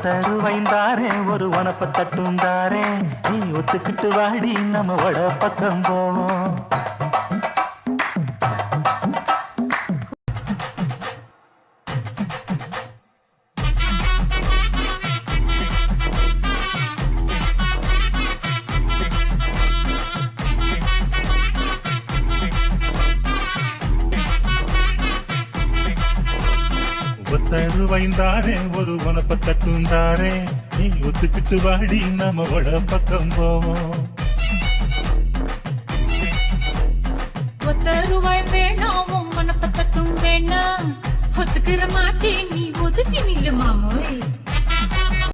தருவைந்தாரே ஒரு உனப்ப தட்டுந்தாரே நீ ஒத்துக்கிட்டு வாடி நம்ம வட பக்கம் போவோம். தருவைந்தாரே ஒரு உனப்ப தட்டுந்தாரே நீ ஒத்துக்கிட்டு வாடி நம்ம வட பக்கம் போவோம். ரூபாய் வேணாம் உனப்ப தட்டும் வேணாம் ஒத்துக்கிற மாட்டேன் நீ ஒதுக்கி நில்லு மாமோய்.